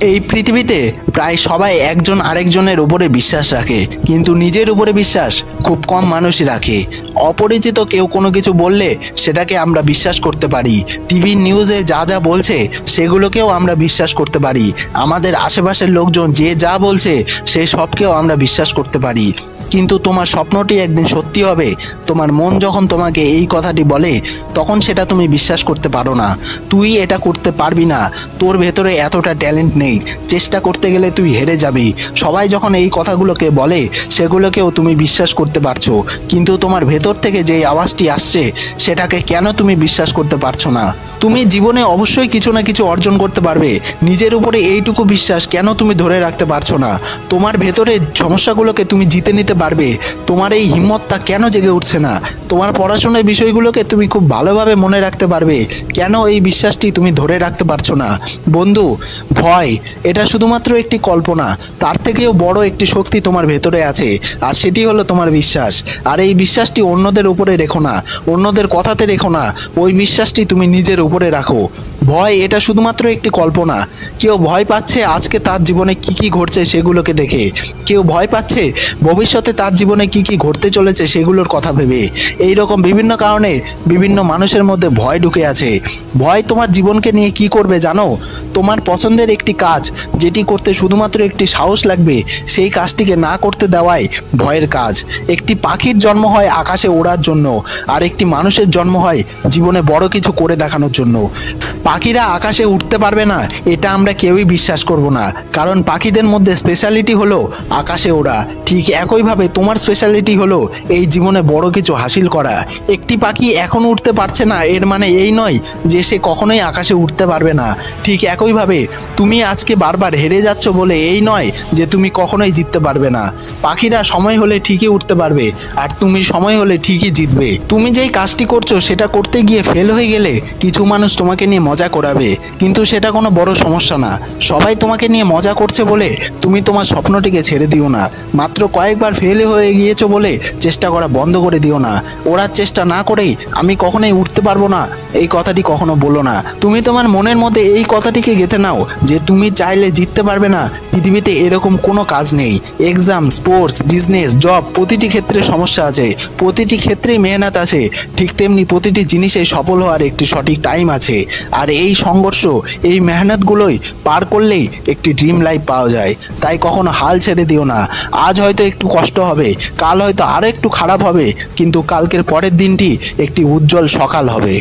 এই পৃথিবীতে প্রায় সবাই একজন আরেকজনের উপরে বিশ্বাস রাখে, কিন্তু নিজের উপরে বিশ্বাস খুব কম মানুষই রাখে। অপরিচিত কেউ কোনো কিছু বললে সেটাকে আমরা বিশ্বাস করতে পারি, টিভির নিউজে যা যা বলছে সেগুলোকেও আমরা বিশ্বাস করতে পারি, আমাদের আশেপাশের লোকজন যে যা বলছে সে সবকেও আমরা বিশ্বাস করতে পারি। কিন্তু তোমার স্বপ্নটি একদিন সত্যি হবে, তোমার মন যখন তোমাকে এই কথাটি বলে তখন সেটা তুমি বিশ্বাস করতে পারো না। তুই এটা করতে পারবি না, তোর ভেতরে এতটা ট্যালেন্ট নেই, চেষ্টা করতে গেলে তুই হেরে যাবি। সবাই যখন এই কথাগুলোকে বলে সেগুলোকেও তুমি বিশ্বাস করতে পারছো, কিন্তু তোমার ভেতর থেকে যে আওয়াজটি আসছে সেটাকে কেন তুমি বিশ্বাস করতে পারছো না? তুমি জীবনে অবশ্যই কিছু না কিছু অর্জন করতে পারবে, নিজের উপরে এইটুকু বিশ্বাস কেন তুমি ধরে রাখতে পারছো না? তোমার ভেতরে সমস্যাগুলোকে তুমি জিতে নিতে পারবে, তোমার এই হিম্মতটা কেন জেগে উঠছে না? তোমার পড়াশোনার বিষয়গুলোকে তুমি খুব ভালোভাবে মনে রাখতে পারবে, কেন এই বিশ্বাসটি তুমি ধরে রাখতে পারছো না? বন্ধু, ভয় এটা শুধুমাত্র একটি কল্পনা, তার থেকেও বড় একটি শক্তি তোমার ভেতরে আছে, আর সেটি হলো তোমার বিশ্বাস। আর এই বিশ্বাসটি অন্যদের উপরে রেখো না, অন্যদের কথাতে রেখো না, ওই বিশ্বাসটি তুমি নিজের উপরে রাখো। ভয় এটা শুধুমাত্র একটি কল্পনা। কেউ ভয় পাচ্ছে আজকে তার জীবনে কি কি ঘটছে সেগুলোকে দেখে, কেউ ভয় পাচ্ছে ভবিষ্যতে তার জীবনে কি কি ঘটতে চলেছে সেগুলোর কথা ভেবে। এই রকম বিভিন্ন কারণে বিভিন্ন মানুষের মধ্যে ভয় ঢুকে আছে। ভয় তোমার জীবনকে নিয়ে কি করবে জানো? তোমার পছন্দের একটি কাজ যেটি করতে শুধুমাত্র একটি সাহস লাগবে, সেই কাজটিকে না করতে দেওয়াই ভয়ের কাজ। একটি পাখির জন্ম হয় আকাশে ওড়ার জন্য, আর একটি মানুষের জন্ম হয় জীবনে বড় কিছু করে দেখানোর জন্য। পাখিরা আকাশে উঠতে পারবে না এটা আমরা কেউই বিশ্বাস করব না, কারণ পাখিদের মধ্যে স্পেশালিটি হলো আকাশে ওড়া। ঠিক একইভাবে তোমার স্পেশালিটি হলো এই জীবনে বড় কিছু হাসিল করা। একটি পাখি এখন উঠতে পারছে না এর মানে এই নয় যে সে কখনোই আকাশে উঠতে পারবে না। ঠিক একইভাবে তুমি আজকে বারবার হেরে যাচ্ছ বলে এই নয় যে তুমি কখনোই জিততে পারবে না। পাখিরা সময় হলে ঠিকই উঠতে পারবে, আর তুমি সময় হলে ঠিকই জিতবে। তুমি যেই কাজটি করছো সেটা করতে গিয়ে ফেল হয়ে গেলে কিছু মানুষ তোমাকে নিয়ে মজা করাবে, কিন্তু সেটা কোনো বড় সমস্যা না। সবাই তোমাকে নিয়ে মজা করছে বলে তুমি তোমার স্বপ্নটিকে ছেড়ে দিও না। মাত্র কয়েকবার ফেল হয়ে গিয়েছো বলে চেষ্টা করা বন্ধ করে দিও না। ওড়ার চেষ্টা না করেই আমি কখনোই উঠতে পারবো না এই কথাটি কখনো বলো না। তুমি তোমার মনের মধ্যে এই কথাটিকে গেঁথে নাও যে তুমি চাইলে জিততে পারবে না, পৃথিবীতে এরকম কোনো কাজ নেই। এক্সাম, স্পোর্টস, বিজনেস, জব, প্রতিটি ক্ষেত্রে সমস্যা আছে, প্রতিটি ক্ষেত্রেই মেহনত আছে, ঠিক তেমনি প্রতিটি জিনিসে সফল হওয়ার একটি সঠিক টাইম আছে। আর এই সংঘর্ষ, এই মেহনতগুলোই পার করলেই একটি ড্রিম লাইফ পাওয়া যায়। তাই কখনো হাল ছেড়ে দিও না। আজ হয়তো একটু কষ্ট হবে, কাল হয়তো আরও একটু খারাপ হবে, কিন্তু কালকের পরের দিনটি একটি উজ্জ্বল সকাল হবে।